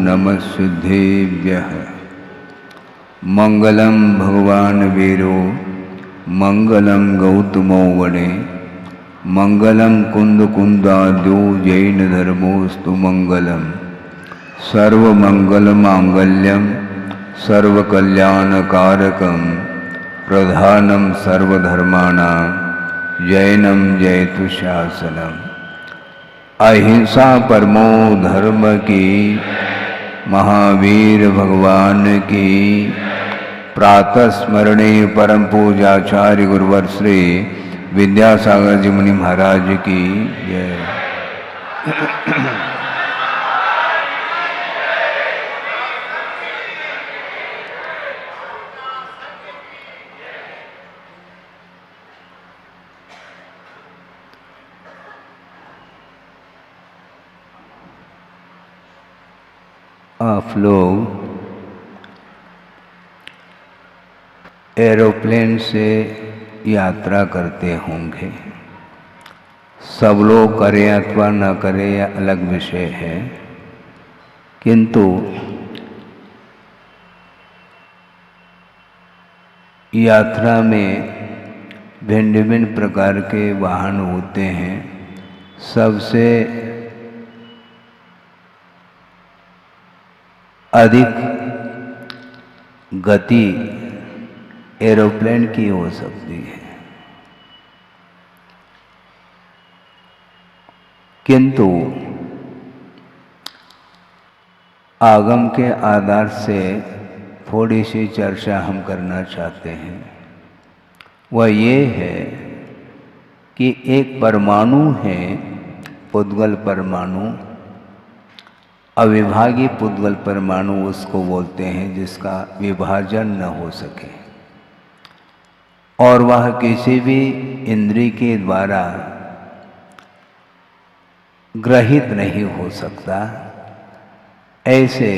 नमः सिद्धेभ्यः। मंगलम भगवान वीरो मंगलम गौतमो वने मंगलम कुंद कुंदाद्यो जैन धर्मोस्तु मंगलम सर्वमंगल मांगल्यम सर्वकल्याणकारकम प्रधानम सर्वधर्माणां जैनम जयतु शासनम। अहिंसा परमो धर्म की महावीर भगवान की प्रातः स्मरणीय परम पूजाचार्य गुरुवर श्री विद्यासागर जी मुनि महाराज की जय। आप लोग एरोप्लेन से यात्रा करते होंगे। सब लोग करें अथवा न करें यह अलग विषय है, किंतु यात्रा में भिन्न भिन्न प्रकार के वाहन होते हैं। सबसे अधिक गति एरोप्लेन की हो सकती है, किंतु आगम के आधार से थोड़ी सी चर्चा हम करना चाहते हैं। वह ये है कि एक परमाणु है, पुद्गल परमाणु, अविभागी पुद्गल परमाणु उसको बोलते हैं, जिसका विभाजन न हो सके और वह किसी भी इंद्रिय के द्वारा ग्रहित नहीं हो सकता। ऐसे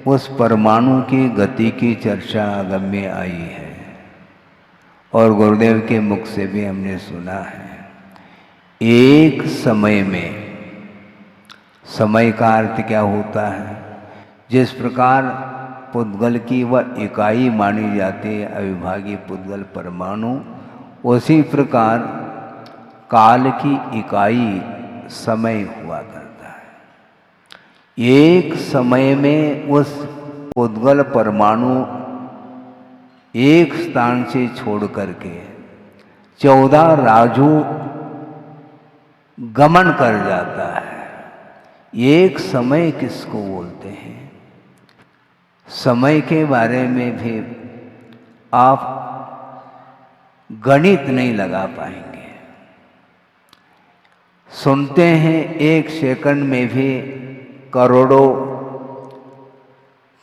उस परमाणु की गति की चर्चा आगम में आई है और गुरुदेव के मुख से भी हमने सुना है। एक समय में, समय का अर्थ क्या होता है? जिस प्रकार पुद्गल की वह इकाई मानी जाती है अविभागी पुद्गल परमाणु, उसी प्रकार काल की इकाई समय हुआ करता है। एक समय में उस पुद्गल परमाणु एक स्थान से छोड़ करके 14 राजू गमन कर जाता है। एक समय किसको बोलते हैं? समय के बारे में भी आप गणित नहीं लगा पाएंगे। सुनते हैं एक सेकंड में भी करोड़ों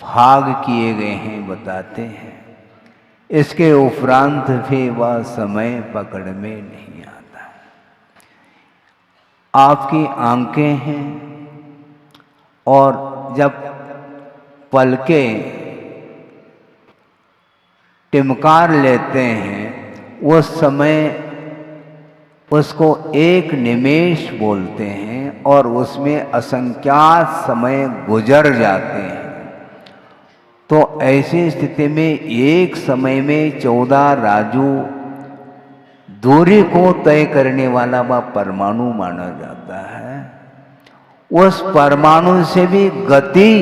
भाग किए गए हैं, बताते हैं। इसके उपरांत भी वह समय पकड़ में नहीं आता। आपकी आंखें हैं और जब पलकें टिमकार लेते हैं उस समय उसको एक निमेष बोलते हैं और उसमें असंख्यात समय गुजर जाते हैं। तो ऐसी स्थिति में एक समय में 14 राजू दूरी को तय करने वाला वह परमाणु माना जाता है। उस परमाणु से भी गति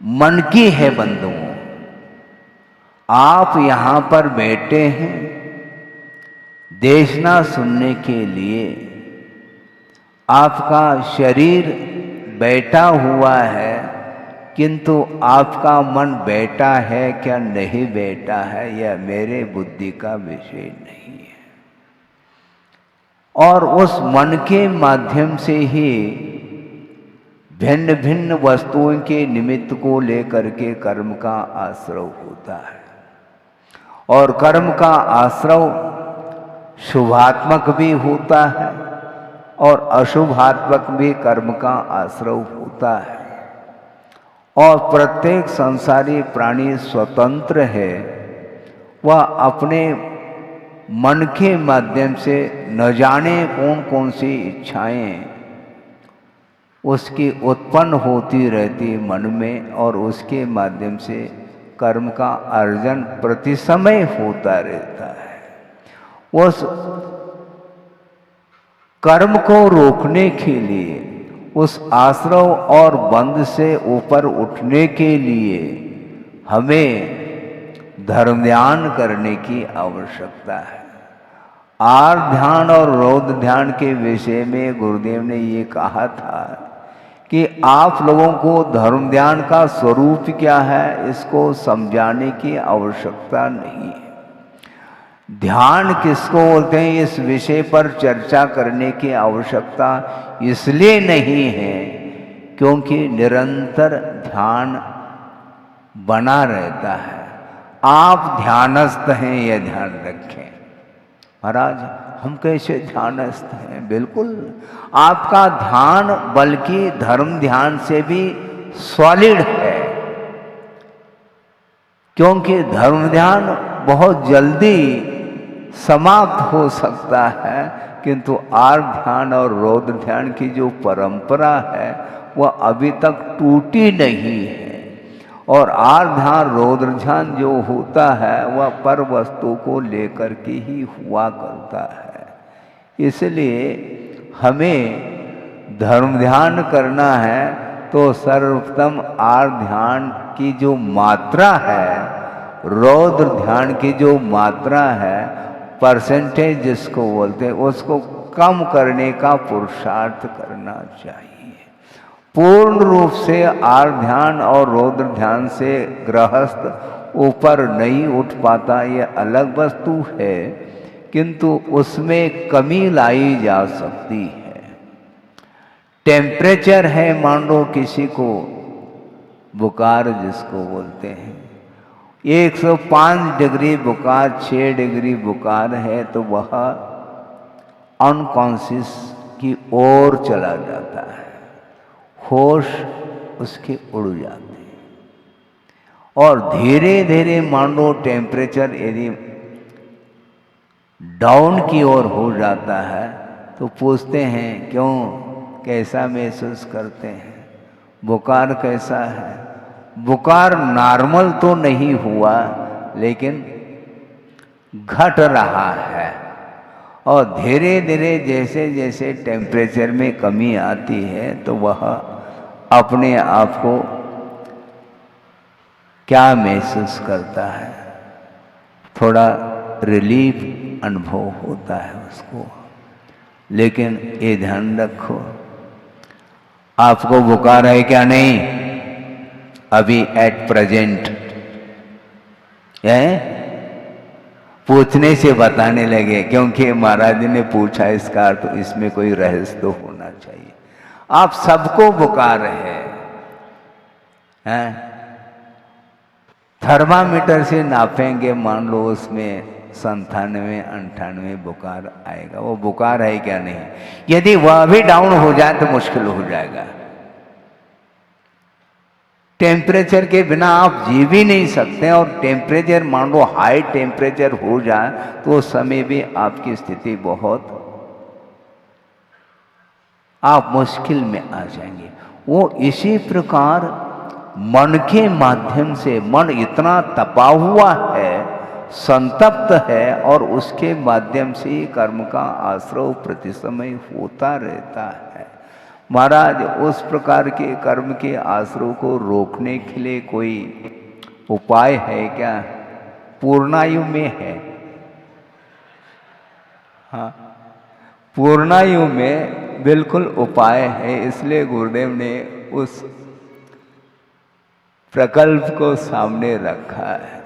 मन की है बंधुओं। आप यहां पर बैठे हैं देखना सुनने के लिए। आपका शरीर बैठा हुआ है, किंतु आपका मन बैठा है क्या नहीं बैठा है यह मेरे बुद्धि का विषय नहीं है। और उस मन के माध्यम से ही भिन्न भिन्न वस्तुओं के निमित्त को लेकर के कर्म का आश्रव होता है और कर्म का आश्रव शुभात्मक भी होता है और अशुभात्मक भी कर्म का आश्रव होता है। और प्रत्येक संसारी प्राणी स्वतंत्र है, वह अपने मन के माध्यम से न जाने कौन कौन सी इच्छाएं उसकी उत्पन्न होती रहती मन में और उसके माध्यम से कर्म का अर्जन प्रति समय होता रहता है। उस कर्म को रोकने के लिए, उस आश्रव और बंध से ऊपर उठने के लिए हमें धर्म ध्यान करने की आवश्यकता है। आर ध्यान और रौद्र ध्यान के विषय में गुरुदेव ने ये कहा था कि आप लोगों को धर्म ध्यान का स्वरूप क्या है इसको समझाने की आवश्यकता नहीं है। ध्यान किसको बोलते हैं इस विषय पर चर्चा करने की आवश्यकता इसलिए नहीं है क्योंकि निरंतर ध्यान बना रहता है। आप ध्यानस्थ हैं यह ध्यान रखें। महाराज हम कैसे ध्यानस्थ हैं? बिल्कुल आपका ध्यान बल्कि धर्म ध्यान से भी सॉलिड है, क्योंकि धर्म ध्यान बहुत जल्दी समाप्त हो सकता है, किंतु आर्य ध्यान और रौद्र ध्यान की जो परंपरा है वह अभी तक टूटी नहीं है। और आर्य ध्यान रौद्र ध्यान जो होता है वह पर वस्तु को लेकर के ही हुआ करता है। इसलिए हमें धर्म ध्यान करना है तो सर्वप्रथम आर्य ध्यान की जो मात्रा है, रौद्र ध्यान की जो मात्रा है, परसेंटेज जिसको बोलते हैं, उसको कम करने का पुरुषार्थ करना चाहिए। पूर्ण रूप से आर्य ध्यान और रौद्र ध्यान से गृहस्थ ऊपर नहीं उठ पाता, यह अलग वस्तु है, किंतु उसमें कमी लाई जा सकती है। टेम्परेचर है, मान लो किसी को बुखार जिसको बोलते हैं 105 डिग्री बुखार, 6 डिग्री बुखार है तो वह अनकॉन्शियस की ओर चला जाता है, होश उसके उड़ जाते हैं। और धीरे धीरे मान लो टेम्परेचर यदि डाउन की ओर हो जाता है तो पूछते हैं क्यों, कैसा महसूस करते हैं, बुखार कैसा है? बुखार नॉर्मल तो नहीं हुआ लेकिन घट रहा है। और धीरे धीरे जैसे जैसे टेम्परेचर में कमी आती है तो वह अपने आप को क्या महसूस करता है, थोड़ा रिलीफ अनुभव होता है उसको। लेकिन ये ध्यान रखो, आपको बुखार है क्या? नहीं, अभी एट प्रेजेंट है, पूछने से बताने लगे, क्योंकि महाराज जी ने पूछा इसका अर्थ तो इसमें कोई रहस्य तो होना चाहिए। आप सबको बुखार है, हैं? थर्मामीटर से नापेंगे, मान लो उसमें 97-98 बुखार आएगा, वो बुखार है क्या? नहीं। यदि वह भी डाउन हो जाए तो मुश्किल हो जाएगा। टेम्परेचर के बिना आप जी भी नहीं सकते, और टेम्परेचर मान लो हाई टेम्परेचर हो जाए तो उस समय भी आपकी स्थिति बहुत, आप मुश्किल में आ जाएंगे। वो इसी प्रकार मन के माध्यम से, मन इतना तपा हुआ है, संतप्त है, और उसके माध्यम से कर्म का आश्रव प्रति समय होता रहता है। महाराज उस प्रकार के कर्म के आश्रव को रोकने के लिए कोई उपाय है क्या? पूर्णायु में है। हाँ, पूर्णायु में बिल्कुल उपाय है। इसलिए गुरुदेव ने उस प्रकल्प को सामने रखा है।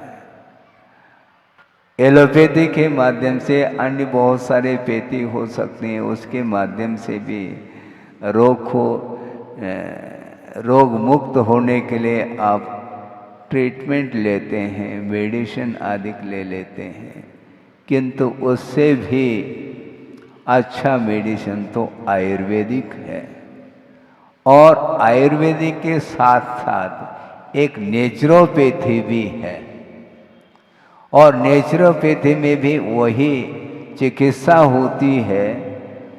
एलोपैथी के माध्यम से, अन्य बहुत सारे पैथी हो सकते हैं, उसके माध्यम से भी रोग मुक्त होने के लिए आप ट्रीटमेंट लेते हैं, मेडिसिन आदि ले लेते हैं, किंतु उससे भी अच्छा मेडिसिन तो आयुर्वेदिक है। और आयुर्वेदिक के साथ साथ एक नेचुरोपैथी भी है, और नेचुरोपैथी में भी वही चिकित्सा होती है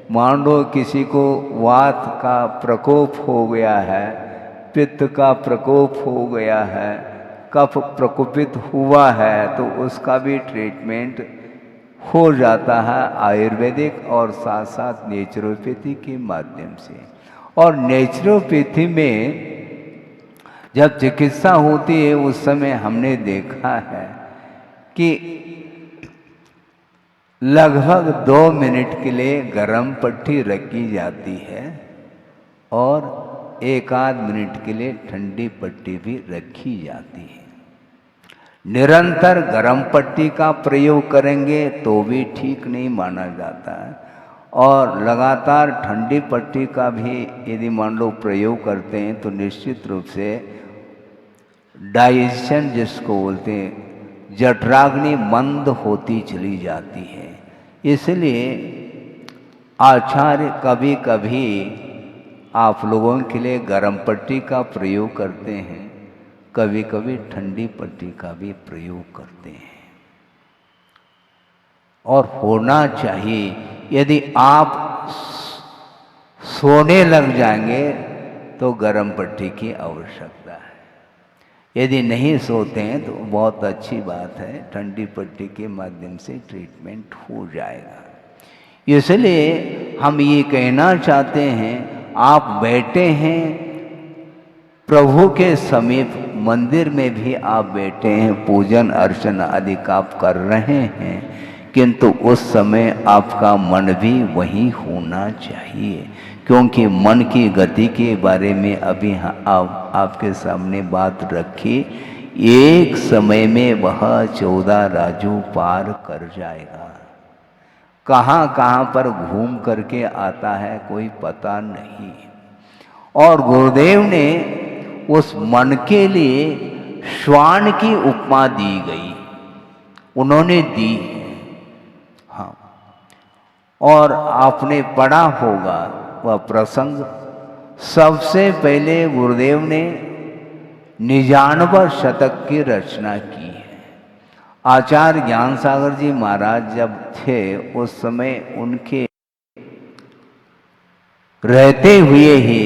मान लो किसी को वात का प्रकोप हो गया है, पित्त का प्रकोप हो गया है, कफ प्रकोपित हुआ है, तो उसका भी ट्रीटमेंट हो जाता है आयुर्वेदिक और साथ साथ नेचुरोपैथी के माध्यम से। और नेचुरोपैथी में जब चिकित्सा होती है उस समय हमने देखा है कि लगभग 2 मिनट के लिए गर्म पट्टी रखी जाती है और 1 आध मिनट के लिए ठंडी पट्टी भी रखी जाती है। निरंतर गर्म पट्टी का प्रयोग करेंगे तो भी ठीक नहीं माना जाता है, और लगातार ठंडी पट्टी का भी यदि मान लो प्रयोग करते हैं तो निश्चित रूप से डाइजेशन जिसको बोलते हैं, जठराग्नि मंद होती चली जाती है। इसलिए आचार्य कभी कभी आप लोगों के लिए गर्म पट्टी का प्रयोग करते हैं, कभी कभी ठंडी पट्टी का भी प्रयोग करते हैं। और होना चाहिए, यदि आप सोने लग जाएंगे तो गर्म पट्टी की आवश्यकता है, यदि नहीं सोते हैं तो बहुत अच्छी बात है, ठंडी पट्टी के माध्यम से ट्रीटमेंट हो जाएगा। इसलिए हम ये कहना चाहते हैं, आप बैठे हैं प्रभु के समीप, मंदिर में भी आप बैठे हैं, पूजन अर्चना आदि आप कर रहे हैं, किंतु उस समय आपका मन भी वही होना चाहिए, क्योंकि मन की गति के बारे में अभी आपके सामने बात रखी। एक समय में वह 14 राजू पार कर जाएगा। कहाँ कहाँ पर घूम करके आता है कोई पता नहीं। और गुरुदेव ने उस मन के लिए श्वान की उपमा दी गई, उन्होंने दी है। हाँ, और आपने पढ़ा होगा वह प्रसंग। सबसे पहले गुरुदेव ने 99 शतक की रचना की है। आचार्य ज्ञान सागर जी महाराज जब थे उस समय उनके रहते हुए ही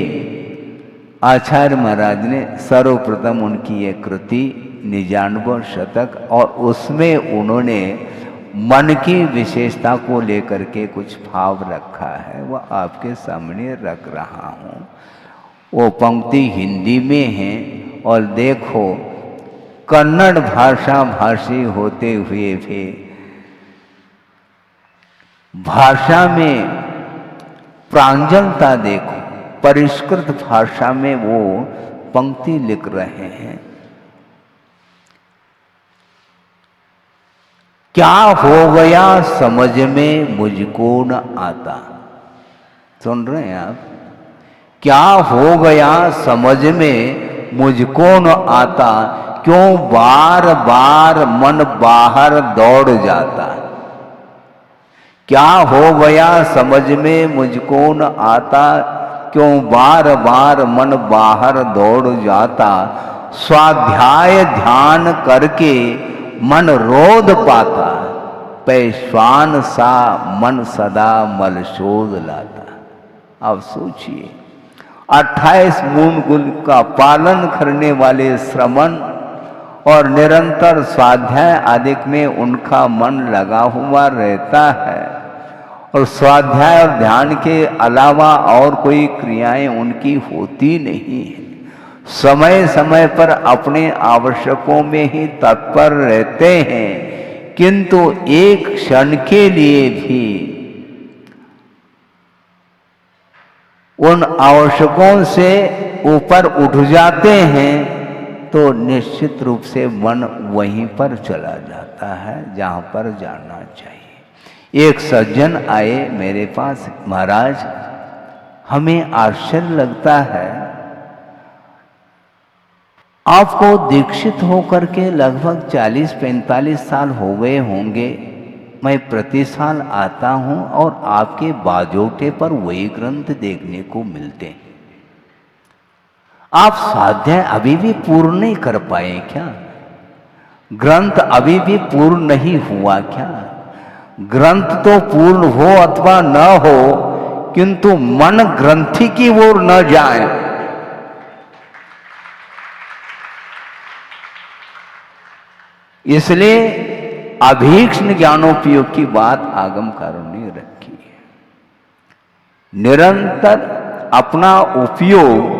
आचार्य महाराज ने सर्वप्रथम उनकी ये कृति 99 शतक, और उसमें उन्होंने मन की विशेषता को लेकर के कुछ भाव रखा है, वह आपके सामने रख रहा हूँ। वो पंक्ति हिंदी में है, और देखो कन्नड़ भाषा भाषी होते हुए भी भाषा में प्रांजलता देखो, परिष्कृत भाषा में वो पंक्ति लिख रहे हैं। क्या हो गया समझ में मुझको न आता। सुन रहे हैं आप? क्या हो गया समझ में मुझको न आता, क्यों बार बार मन बाहर दौड़ जाता। क्या हो गया समझ में मुझको न आता, क्यों बार बार मन बाहर दौड़ जाता। स्वाध्याय ध्यान करके मन रोध पाता, पैश्वान सा मन सदा मलशोध लाता। अब सोचिए, 28 मूल गुण का पालन करने वाले श्रमण और निरंतर स्वाध्याय आदि में उनका मन लगा हुआ रहता है, और स्वाध्याय और ध्यान के अलावा और कोई क्रियाएं उनकी होती नहीं है। समय समय पर अपने आवश्यकों में ही तत्पर रहते हैं, किंतु एक क्षण के लिए भी उन आवश्यकों से ऊपर उठ जाते हैं तो निश्चित रूप से मन वहीं पर चला जाता है जहां पर जाना चाहिए। एक सज्जन आए मेरे पास, महाराज हमें आश्चर्य लगता है, आपको दीक्षित होकर के लगभग 40-45 साल हो गए होंगे। मैं प्रति साल आता हूं और आपके बाजोटे पर वही ग्रंथ देखने को मिलते हैं। आप स्वाध्याय अभी भी पूर्ण नहीं कर पाए क्या? ग्रंथ अभी भी पूर्ण नहीं हुआ क्या? ग्रंथ तो पूर्ण हो अथवा न हो, किंतु मन ग्रंथि की ओर न जाए। इसलिए अभीक्ष्ण ज्ञानोपयोग की बात आगमकारों ने रखी है। निरंतर अपना उपयोग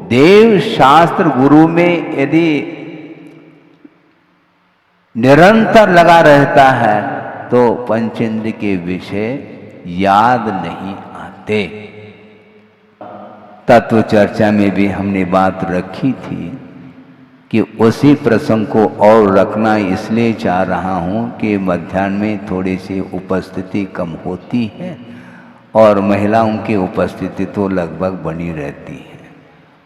देव शास्त्र गुरु में यदि निरंतर लगा रहता है तो पंचेंद्र के विषय याद नहीं आते। तत्व चर्चा में भी हमने बात रखी थी कि उसी प्रसंग को और रखना इसलिए चाह रहा हूं कि मध्याह्न में थोड़ी सी उपस्थिति कम होती है और महिलाओं की उपस्थिति तो लगभग बनी रहती है।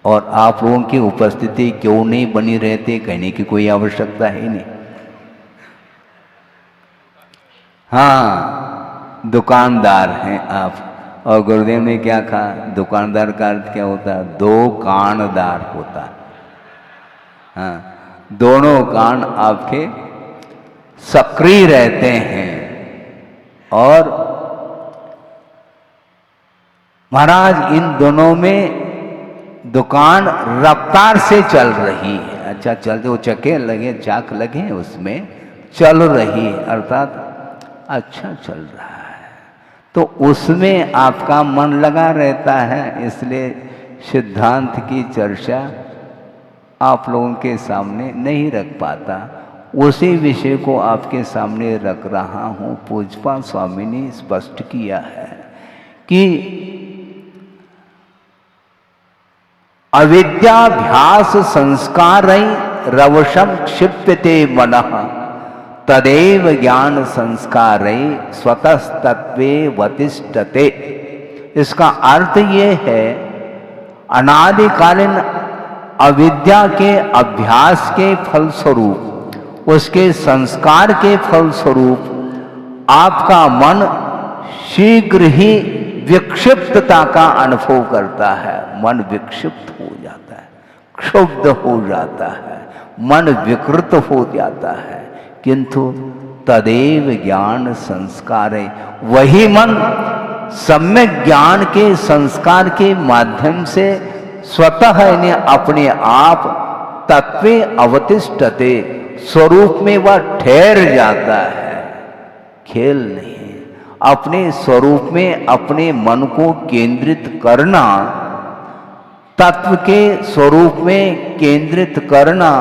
और आप लोगों की उपस्थिति क्यों नहीं बनी रहती कहने की कोई आवश्यकता है नहीं। हाँ, दुकानदार हैं आप, और गुरुदेव ने क्या कहा, दुकानदार का अर्थ क्या होता है? दो कानदार होता है। हाँ, दोनों कान आपके सक्रिय रहते हैं। और महाराज इन दोनों में दुकान रफ्तार से चल रही है। अच्छा, चलते वो चक्के लगे, चाक लगे, उसमें चल रही है, अर्थात अच्छा चल रहा है, तो उसमें आपका मन लगा रहता है। इसलिए सिद्धांत की चर्चा आप लोगों के सामने नहीं रख पाता, उसी विषय को आपके सामने रख रहा हूं। पूज्यपाद स्वामी ने स्पष्ट किया है कि अविद्याभ्यास संस्कार रवशम क्षिप्यते मनः तदेव ज्ञान संस्कार स्वतस्तत्वे वतिष्ठते। इसका अर्थ ये है, अनादिकालीन अविद्या के अभ्यास के फलस्वरूप, उसके संस्कार के फलस्वरूप आपका मन शीघ्र ही विक्षिप्तता का अनुभव करता है। मन विक्षिप्त हो जाता है, क्षुब्ध हो जाता है, मन विकृत हो जाता है। किंतु तदेव ज्ञान संस्कार है, वही मन सम्यक ज्ञान के संस्कार के माध्यम से स्वतः इन्हें अपने आप तत्वे अवतिष्ठते, स्वरूप में वह ठहर जाता है। खेल नहीं, अपने स्वरूप में अपने मन को केंद्रित करना, तत्व के स्वरूप में केंद्रित करना,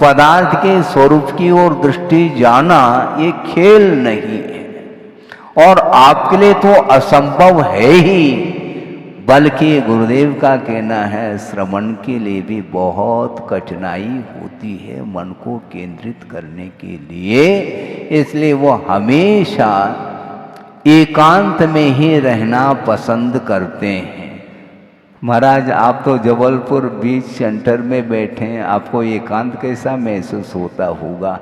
पदार्थ के स्वरूप की ओर दृष्टि जाना, ये खेल नहीं है और आपके लिए तो असंभव है ही, बल्कि गुरुदेव का कहना है श्रवण के लिए भी बहुत कठिनाई होती है मन को केंद्रित करने के लिए। इसलिए वो हमेशा एकांत में ही रहना पसंद करते हैं। महाराज, आप तो जबलपुर बीच सेंटर में बैठे हैं, आपको एकांत कैसा महसूस होता होगा?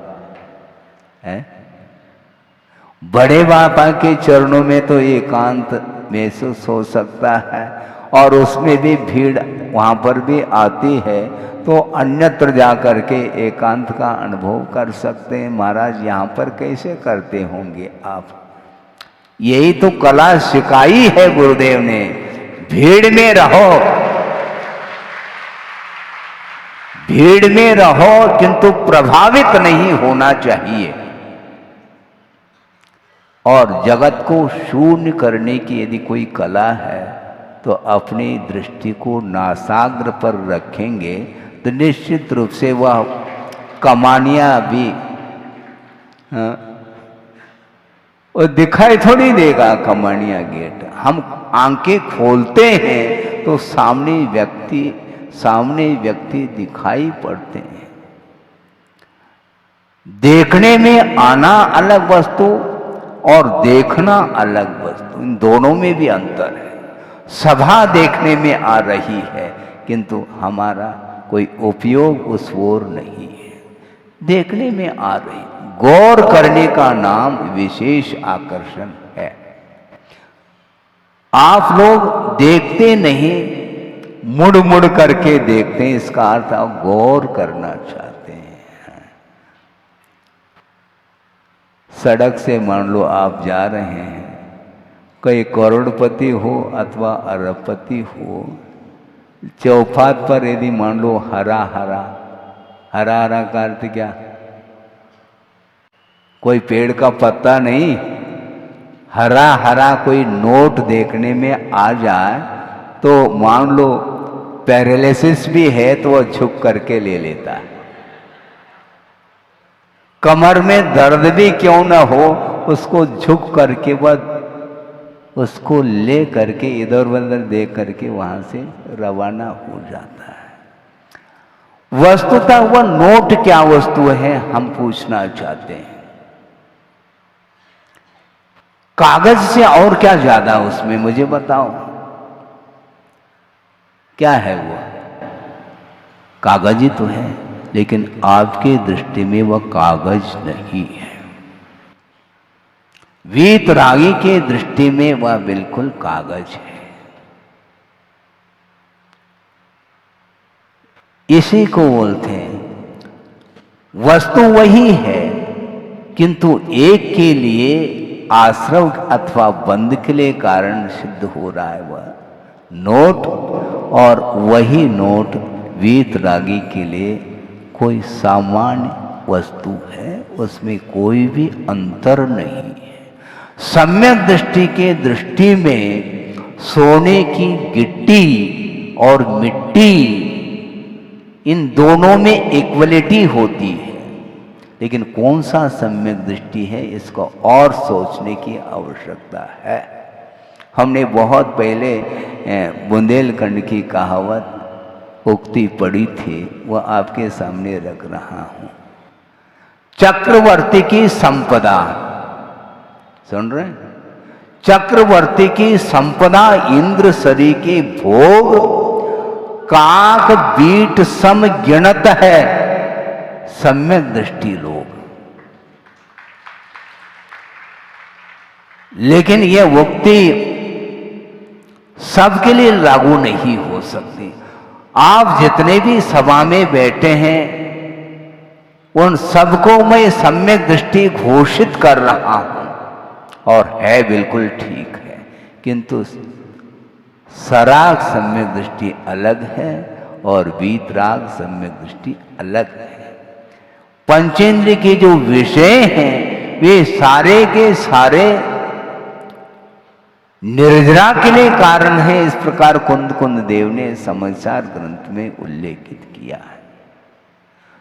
है बड़े बाबा के चरणों में तो एकांत महसूस हो सकता है, और उसमें भी भीड़ वहाँ पर भी आती है, तो अन्यत्र जा कर के एकांत का अनुभव कर सकते हैं। महाराज, यहाँ पर कैसे करते होंगे आप? यही तो कला सिखाई है गुरुदेव ने, भीड़ में रहो, भीड़ में रहो, किंतु प्रभावित नहीं होना चाहिए। और जगत को शून्य करने की यदि कोई कला है तो अपनी दृष्टि को नासाग्र पर रखेंगे तो निश्चित रूप से वह कमानियां भी वो दिखाई थोड़ी देगा। कमानिया गेट हम आंखें खोलते हैं तो सामने व्यक्ति दिखाई पड़ते हैं। देखने में आना अलग वस्तु और देखना अलग वस्तु, इन दोनों में भी अंतर है। सभा देखने में आ रही है किंतु हमारा कोई उपयोग उस ओर नहीं है, देखने में आ रही। गौर करने का नाम विशेष आकर्षण है। आप लोग देखते नहीं, मुड़ मुड़ करके देखते हैं, इसका अर्थ आप गौर करना चाहते हैं। सड़क से मान लो आप जा रहे हैं कोई करोड़पति हो अथवा अरबपति हो, चौपात पर यदि मान लो हरा हरा, हरा हरा का अर्थ क्या? कोई पेड़ का पत्ता नहीं, हरा हरा कोई नोट देखने में आ जाए तो मान लो पैरालिसिस भी है तो वह झुक करके ले लेता है। कमर में दर्द भी क्यों न हो, उसको झुक करके वह उसको ले करके इधर उधर देख करके वहां से रवाना हो जाता है। वस्तुतः वह नोट क्या वस्तु है, हम पूछना चाहते हैं। कागज से और क्या ज्यादा उसमें, मुझे बताओ क्या है वो? कागज ही तो है, लेकिन आपके दृष्टि में वह कागज नहीं है। वीतरागी के दृष्टि में वह बिल्कुल कागज है। इसी को बोलते हैं वस्तु वही है, किंतु एक के लिए आश्रव अथवा बंध के लिए कारण सिद्ध हो रहा है वह नोट, और वही नोट वीतरागी के लिए कोई सामान्य वस्तु है, उसमें कोई भी अंतर नहीं है। सम्यक दृष्टि के दृष्टि में सोने की गिट्टी और मिट्टी, इन दोनों में इक्वलिटी होती है, लेकिन कौन सा सम्यक दृष्टि है, इसको और सोचने की आवश्यकता है। हमने बहुत पहले बुंदेलखंड की कहावत उक्ति पढ़ी थी, वह आपके सामने रख रहा हूं। चक्रवर्ती की संपदा, सुन रहे? चक्रवर्ती की संपदा इंद्र सरी के भोग, काक बीट सम गिनत है सम्यक दृष्टि लोग। लेकिन यह उक्ति सबके लिए लागू नहीं हो सकती। आप जितने भी सभा में बैठे हैं उन सबको मैं सम्यक दृष्टि घोषित कर रहा हूं, और है बिल्कुल ठीक है, किंतु सराग सम्यक दृष्टि अलग है और वीतराग सम्यक दृष्टि अलग है। पंचेंद्रिय के जो विषय हैं वे सारे के सारे निर्जरा के लिए कारण है, इस प्रकार कुंद कुंद देव ने समाचार ग्रंथ में उल्लेखित किया है।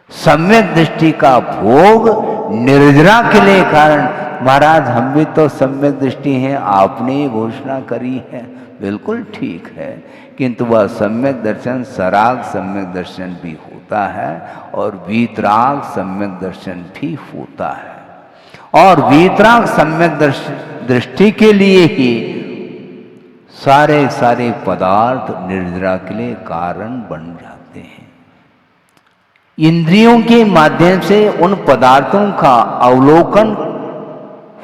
सम्यक दृष्टि का भोग निर्जरा के लिए कारण। महाराज हम भी तो सम्यक दृष्टि हैं, आपने ये घोषणा करी है, बिल्कुल ठीक है, किंतु वह सम्यक दर्शन सराग सम्यक दर्शन भी होता है और वीतराग सम्यक दर्शन भी होता है। और वीतराग सम्यक दृष्टि के लिए ही सारे सारे पदार्थ निर्जरा के लिए कारण बन जाते हैं। इंद्रियों के माध्यम से उन पदार्थों का अवलोकन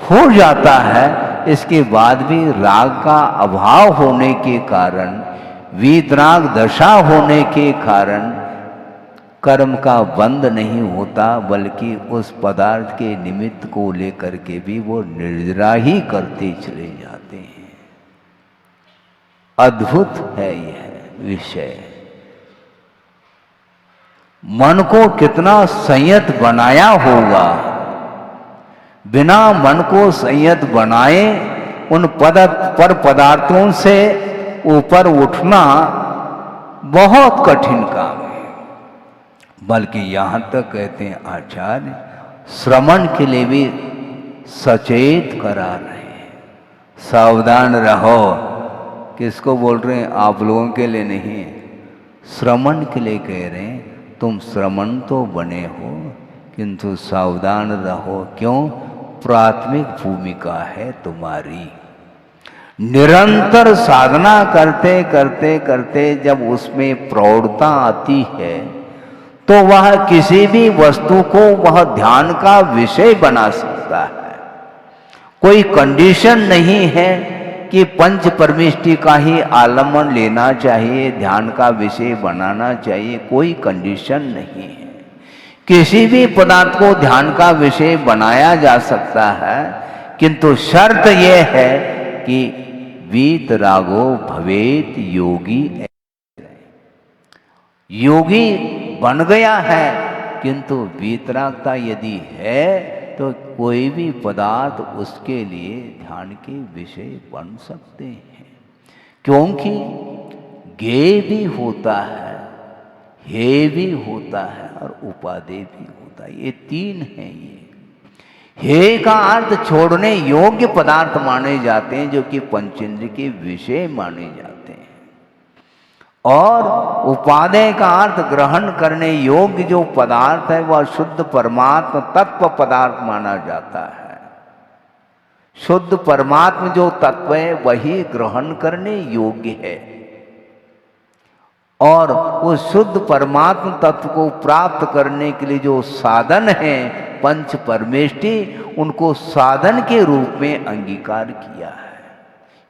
हो जाता है, इसके बाद भी राग का अभाव होने के कारण, वीतराग दशा होने के कारण कर्म का बंध नहीं होता, बल्कि उस पदार्थ के निमित्त को लेकर के भी वो निर्जरा ही करते चले जाते हैं। अद्भुत है यह विषय। मन को कितना संयत बनाया होगा। बिना मन को संयत बनाए उन पदार्थों से ऊपर उठना बहुत कठिन काम है। बल्कि यहां तक कहते हैं आचार्य, श्रवण के लिए भी सचेत करा रहे हैं, सावधान रहो। किसको बोल रहे हैं? आप लोगों के लिए नहीं, श्रवण के लिए कह रहे हैं। तुम श्रवण तो बने हो, किंतु सावधान रहो। क्यों? प्राथमिक भूमिका है तुम्हारी। निरंतर साधना करते करते करते जब उसमें प्रौढ़ता आती है तो वह किसी भी वस्तु को वह ध्यान का विषय बना सकता है। कोई कंडीशन नहीं है कि पंच परमेष्टि का ही आलम्बन लेना चाहिए, ध्यान का विषय बनाना चाहिए, कोई कंडीशन नहीं है। किसी भी पदार्थ को ध्यान का विषय बनाया जा सकता है, किंतु शर्त यह है कि वीतरागो भवेत योगी। योगी बन गया है, किंतु वीतरागता यदि है तो कोई भी पदार्थ उसके लिए ध्यान के विषय बन सकते हैं, क्योंकि ज्ञेय भी होता है, हे भी होता है और उपादेय भी होता है। ये तीन हैं। ये हे का अर्थ छोड़ने योग्य पदार्थ माने जाते हैं, जो कि पंचेंद्रिय के विषय माने जाते हैं, और उपादेय का अर्थ ग्रहण करने योग्य जो पदार्थ है वह शुद्ध परमात्मा तत्व पदार्थ माना जाता है। शुद्ध परमात्मा जो तत्व है वही ग्रहण करने योग्य है, और उस शुद्ध परमात्म तत्व को प्राप्त करने के लिए जो साधन है पंच परमेष्टि, उनको साधन के रूप में अंगीकार किया है।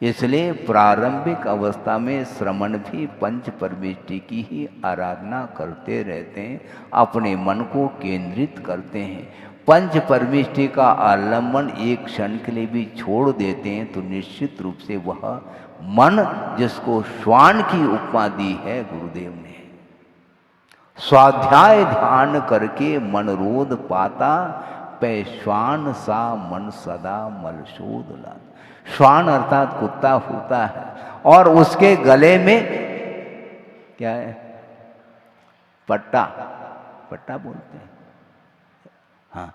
इसलिए प्रारंभिक अवस्था में श्रमण भी पंच परमेष्टि की ही आराधना करते रहते हैं, अपने मन को केंद्रित करते हैं। पंच परमेष्टि का आलम्बन एक क्षण के लिए भी छोड़ देते हैं तो निश्चित रूप से वह मन, जिसको श्वान की उपमा दी है गुरुदेव ने, स्वाध्याय ध्यान करके मन रोध पाता, पैश्वान सा मन सदा मलशोध लाता। श्वान अर्थात कुत्ता होता है, और उसके गले में क्या है? पट्टा, पट्टा बोलते हैं, हाँ,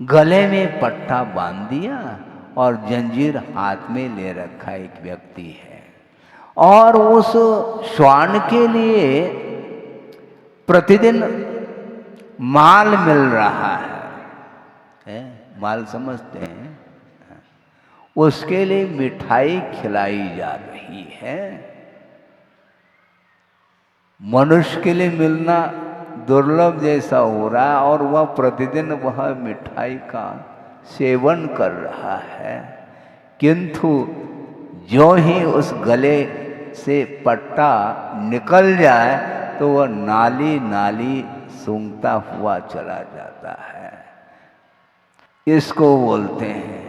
गले में पट्टा बांध दिया और जंजीर हाथ में ले रखा एक व्यक्ति है, और उस श्वान के लिए प्रतिदिन माल मिल रहा है? माल समझते हैं? उसके लिए मिठाई खिलाई जा रही है। मनुष्य के लिए मिलना दुर्लभ जैसा हो रहा है, और वह प्रतिदिन वह मिठाई का सेवन कर रहा है, किंतु जो ही उस गले से पट्टा निकल जाए तो वह नाली नाली सूंघता हुआ चला जाता है। इसको बोलते हैं,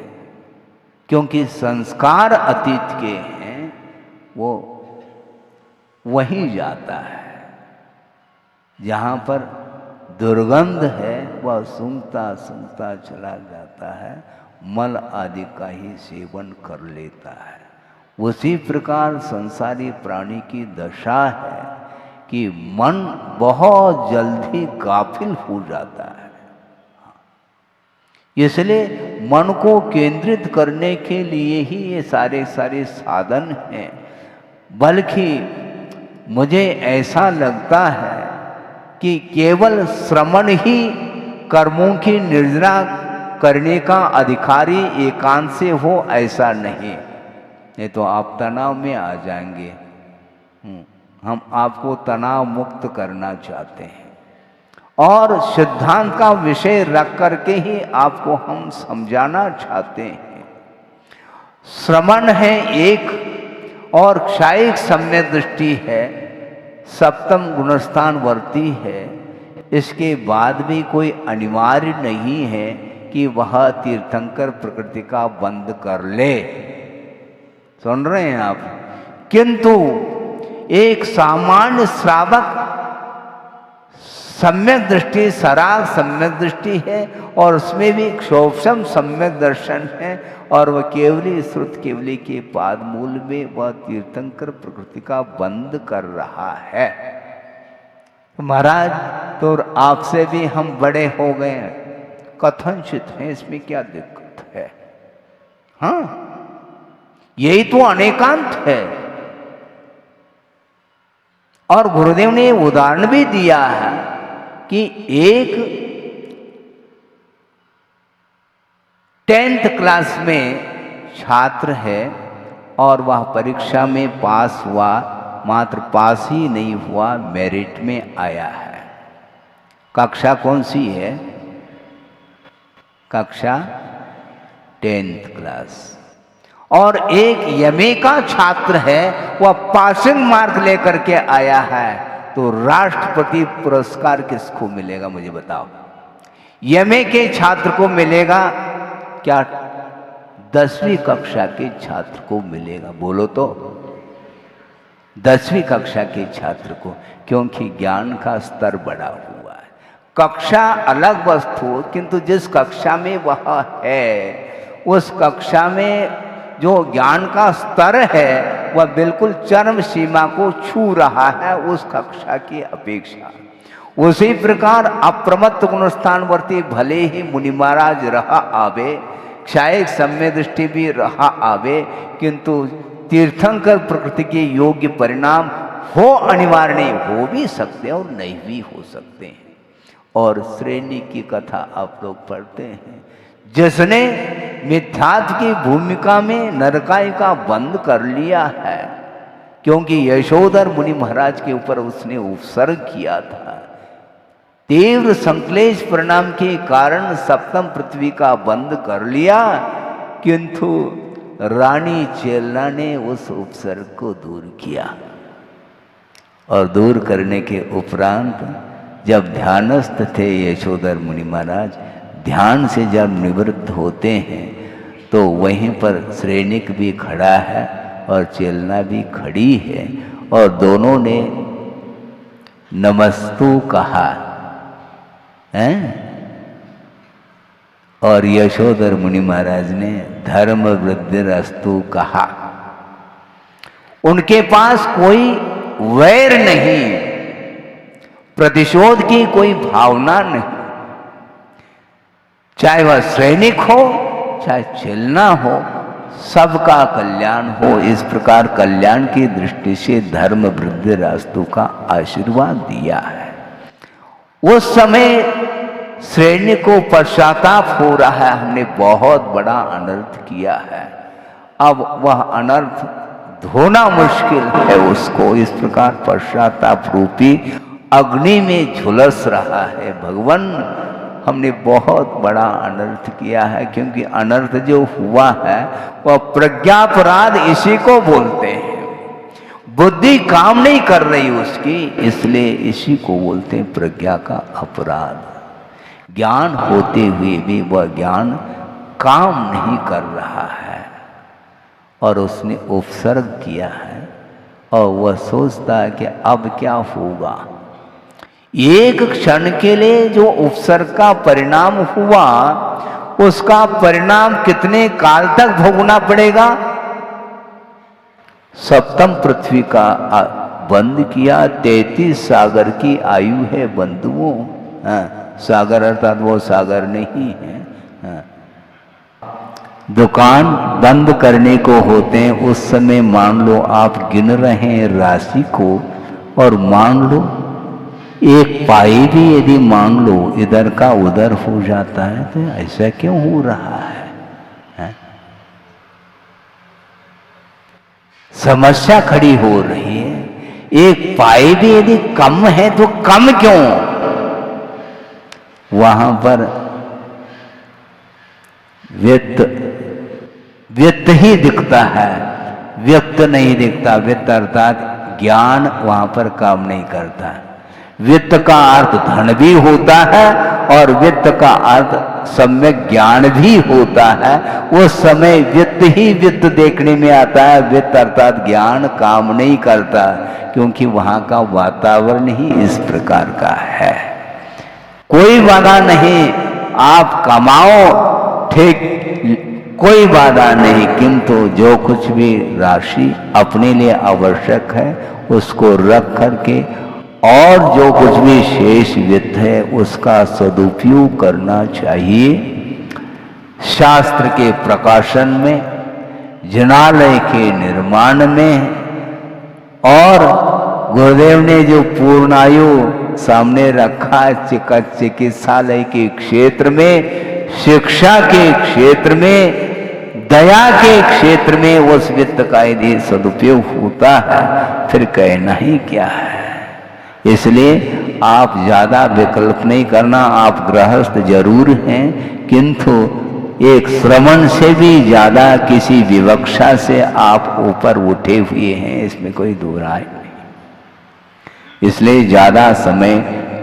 क्योंकि संस्कार अतीत के हैं, वो वहीं जाता है जहाँ पर दुर्गंध है, वह सूंघता सूंघता चला जाता है, मल आदि का ही सेवन कर लेता है। उसी प्रकार संसारी प्राणी की दशा है कि मन बहुत जल्दी गाफिल हो जाता है। इसलिए मन को केंद्रित करने के लिए ही ये सारे साधन हैं। बल्कि मुझे ऐसा लगता है कि केवल श्रमण ही कर्मों की निर्जरा करने का अधिकारी एकांत से हो, ऐसा नहीं तो आप तनाव में आ जाएंगे। हम आपको तनाव मुक्त करना चाहते हैं, और सिद्धांत का विषय रख करके ही आपको हम समझाना चाहते हैं। श्रमण है एक, और क्षायिक सम्यक दृष्टि है, सप्तम गुणस्थान वर्ती है। इसके बाद भी कोई अनिवार्य नहीं है कि वह तीर्थंकर प्रकृति का बंद कर ले। सुन रहे हैं आप? किंतु एक सामान्य श्रावक सम्यक दृष्टि, सराग सम्यक दृष्टि है, और उसमें भी क्षोभम सम्यक दर्शन है, और वह केवली श्रुत केवली के पाद मूल में वह तीर्थंकर प्रकृति का बंद कर रहा है। महाराज, तो आपसे भी हम बड़े हो गए हैं, कथनचित हैं, इसमें क्या दिक्कत है? हाँ, यही तो अनेकांत है। और गुरुदेव ने उदाहरण भी दिया है कि एक 10th क्लास में छात्र है, और वह परीक्षा में पास हुआ, मात्र पास ही नहीं हुआ, मेरिट में आया है। कक्षा कौन सी है? कक्षा 10th क्लास। और एक एमए का छात्र है, वह पासिंग मार्क लेकर के आया है, तो राष्ट्रपति पुरस्कार किसको मिलेगा मुझे बताओ? एमए के छात्र को मिलेगा क्या 10वीं कक्षा के छात्र को मिलेगा। बोलो तो 10वीं कक्षा के छात्र को, क्योंकि ज्ञान का स्तर बढ़ा हुआ है। कक्षा अलग वस्तु, किंतु जिस कक्षा में वह है उस कक्षा में जो ज्ञान का स्तर है वह बिल्कुल चरम सीमा को छू रहा है उस कक्षा की अपेक्षा। उसी प्रकार अप्रमत्त गुणस्थानवर्ती भले ही मुनि महाराज रहा आवे, क्षायिक सम्य दृष्टि भी रहा आवे, किंतु तीर्थंकर प्रकृति के योग्य परिणाम हो अनिवार्य नहीं, हो भी सकते हैं और नहीं भी हो सकते हैं। और श्रेणी की कथा आप लोग पढ़ते हैं, जिसने मिथ्यात्व की भूमिका में नरकाई का बंद कर लिया है, क्योंकि यशोधर मुनि महाराज के ऊपर उसने उपसर्ग किया था। तीव्र संक्लेश परिणाम के कारण सप्तम पृथ्वी का बंद कर लिया, किंतु रानी चेलना ने उस उपसर्ग को दूर किया। और दूर करने के उपरांत जब ध्यानस्थ थे यशोधर मुनि महाराज, ध्यान से जब निवृत्त होते हैं तो वहीं पर श्रेणिक भी खड़ा है और चेलना भी खड़ी है, और दोनों ने नमस्तु कहा है। और यशोधर मुनि महाराज ने धर्म वृद्धिरस्तु कहा। उनके पास कोई वैर नहीं, प्रतिशोध की कोई भावना नहीं, चाहे वह सैनिक हो चाहे चलना हो, सबका कल्याण हो। इस प्रकार कल्याण की दृष्टि से धर्म वृद्धिरस्तु का आशीर्वाद दिया है। उस समय श्रेणी को पश्चाताप हो रहा है, हमने बहुत बड़ा अनर्थ किया है, अब वह अनर्थ धोना मुश्किल है उसको। इस प्रकार पश्चाताप रूपी अग्नि में झुलस रहा है। भगवान, हमने बहुत बड़ा अनर्थ किया है, क्योंकि अनर्थ जो हुआ है वह प्रज्ञापराध इसी को बोलते हैं। बुद्धि काम नहीं कर रही उसकी, इसलिए इसी को बोलते हैं प्रज्ञा का अपराध। ज्ञान होते हुए भी वह ज्ञान काम नहीं कर रहा है और उसने उपसर्ग किया है, और वह सोचता है कि अब क्या होगा। एक क्षण के लिए जो उपसर्ग का परिणाम हुआ, उसका परिणाम कितने काल तक भोगना पड़ेगा। सप्तम पृथ्वी का बंद किया, 33 सागर की आयु है बंधुओं। सागर अर्थात वो सागर नहीं है। दुकान बंद करने को होते हैं उस समय मान लो आप गिन रहे हैं राशि को, और मान लो एक पाई भी यदि मान लो इधर का उधर हो जाता है, तो ऐसा क्यों हो रहा है? समस्या खड़ी हो रही है। एक पाई भी यदि कम है तो कम क्यों? वहां पर व्यक्त ही दिखता है, व्यक्त नहीं दिखता। व्यक्त अर्थात ज्ञान वहां पर काम नहीं करता। वित्त का अर्थ धन भी होता है और वित्त का अर्थ सम्यक ज्ञान भी होता है। उस समय वित्त ही वित्त देखने में आता है। वित्त अर्थात ज्ञान काम नहीं करता, क्योंकि वहां का वातावरण ही इस प्रकार का है। कोई बाधा नहीं, आप कमाओ ठीक, कोई बाधा नहीं, किंतु जो कुछ भी राशि अपने लिए आवश्यक है उसको रख करके, और जो कुछ भी शेष वित्त है उसका सदुपयोग करना चाहिए। शास्त्र के प्रकाशन में, जनालय के निर्माण में, और गुरुदेव ने जो पूर्णायु सामने रखा चिकित्सालय के क्षेत्र में, शिक्षा के क्षेत्र में, दया के क्षेत्र में उस वित्त का यदि सदुपयोग होता है, फिर कहना ही क्या है। इसलिए आप ज्यादा विकल्प नहीं करना। आप गृहस्थ जरूर हैं, किंतु एक श्रवण से भी ज्यादा किसी विवक्षा से आप ऊपर उठे हुए हैं, इसमें कोई दो राय नहीं। इसलिए ज्यादा समय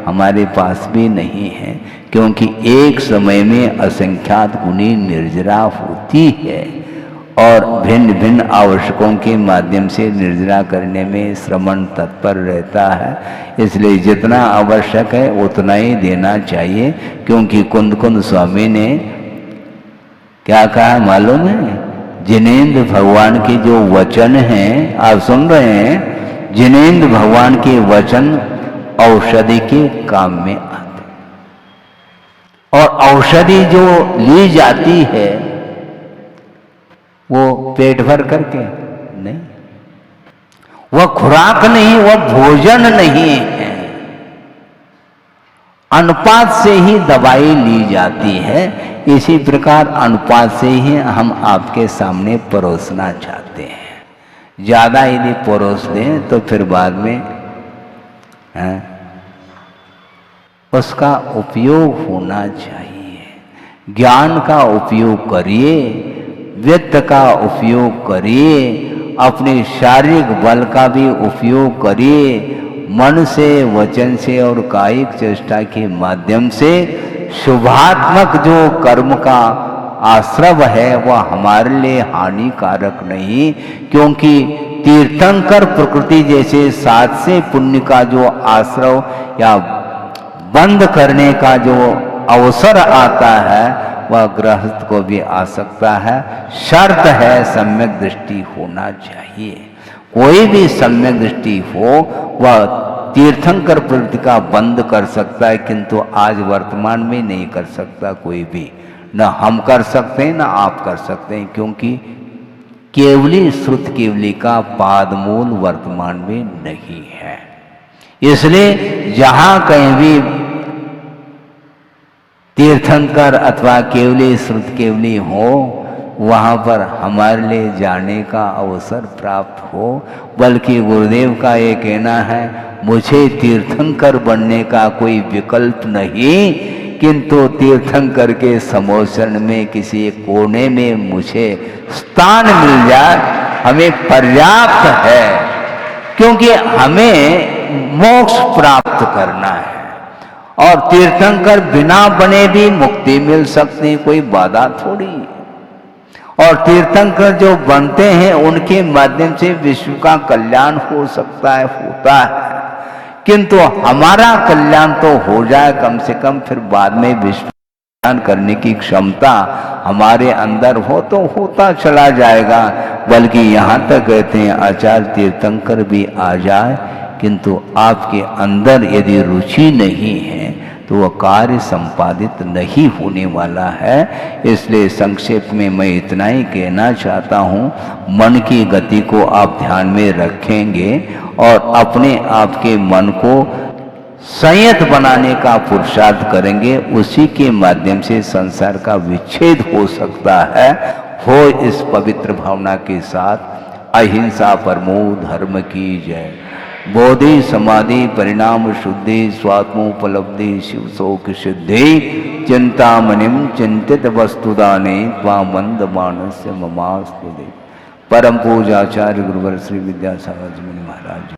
हमारे पास भी नहीं है, क्योंकि एक समय में असंख्यात गुणी निर्जरा होती है। और भिन्न भिन्न आवश्यकों के माध्यम से निर्जरा करने में श्रमण तत्पर रहता है। इसलिए जितना आवश्यक है उतना ही देना चाहिए, क्योंकि कुंद कुंद स्वामी ने क्या कहा मालूम है? जिनेंद्र भगवान के जो वचन हैं, आप सुन रहे हैं, जिनेंद्र भगवान के वचन औषधि के काम में आते, और औषधि जो ली जाती है वो पेट भर करके नहीं, वह खुराक नहीं, वह भोजन नहीं है। अनुपात से ही दवाई ली जाती है। इसी प्रकार अनुपात से ही हम आपके सामने परोसना चाहते हैं। ज़्यादा यदि परोस दें तो फिर बाद में उसका उपयोग होना चाहिए। ज्ञान का उपयोग करिए, वित्त का उपयोग करिए, अपने शारीरिक बल का भी उपयोग करिए, मन से, वचन से और कायिक चेष्टा के माध्यम से शुभात्मक जो कर्म का आश्रव है वह हमारे लिए हानिकारक नहीं, क्योंकि तीर्थंकर प्रकृति जैसे सात से पुण्य का जो आश्रव या बंद करने का जो अवसर आता है वह गृहस्थ को भी आ सकता है। शर्त है सम्यक दृष्टि होना चाहिए। कोई भी सम्यक दृष्टि हो वह तीर्थंकर प्रवृत्ति का बंद कर सकता है, किंतु आज वर्तमान में नहीं कर सकता कोई भी। न हम कर सकते हैं न आप कर सकते हैं, क्योंकि केवली श्रुत केवली का पादमूल वर्तमान में नहीं है। इसलिए जहां कहीं भी तीर्थंकर अथवा केवली श्रुत केवली हो वहाँ पर हमारे लिए जाने का अवसर प्राप्त हो। बल्कि गुरुदेव का ये कहना है, मुझे तीर्थंकर बनने का कोई विकल्प नहीं, किंतु तीर्थंकर के समोचन में किसी कोने में मुझे स्थान मिल जाए हमें पर्याप्त है, क्योंकि हमें मोक्ष प्राप्त करना है। और तीर्थंकर बिना बने भी मुक्ति मिल सकती, कोई बाधा थोड़ी। और तीर्थंकर जो बनते हैं उनके माध्यम से विश्व का कल्याण हो सकता है, होता है, किंतु हमारा कल्याण तो हो जाए कम से कम, फिर बाद में विश्व कल्याण करने की क्षमता हमारे अंदर हो तो होता चला जाएगा। बल्कि यहाँ तक कहते हैं आचार्य तीर्थंकर भी आ जाए, किंतु आपके अंदर यदि रुचि नहीं है तो वह कार्य संपादित नहीं होने वाला है। इसलिए संक्षेप में मैं इतना ही कहना चाहता हूँ, मन की गति को आप ध्यान में रखेंगे और अपने आप के मन को संयत बनाने का पुरुषार्थ करेंगे, उसी के माध्यम से संसार का विच्छेद हो सकता है। हो इस पवित्र भावना के साथ अहिंसा परमो धर्म की जय। बोधि समाधि परिणाम शुद्धि स्वात्मोपलब्धि शिव शोक सिद्धि चिंतामणिम चिंतित वस्तुदाने त्वामंद मानस्य ममास्तुते। परम पूज्य आचार्य गुरुवर श्री विद्यासागर जी महाराज।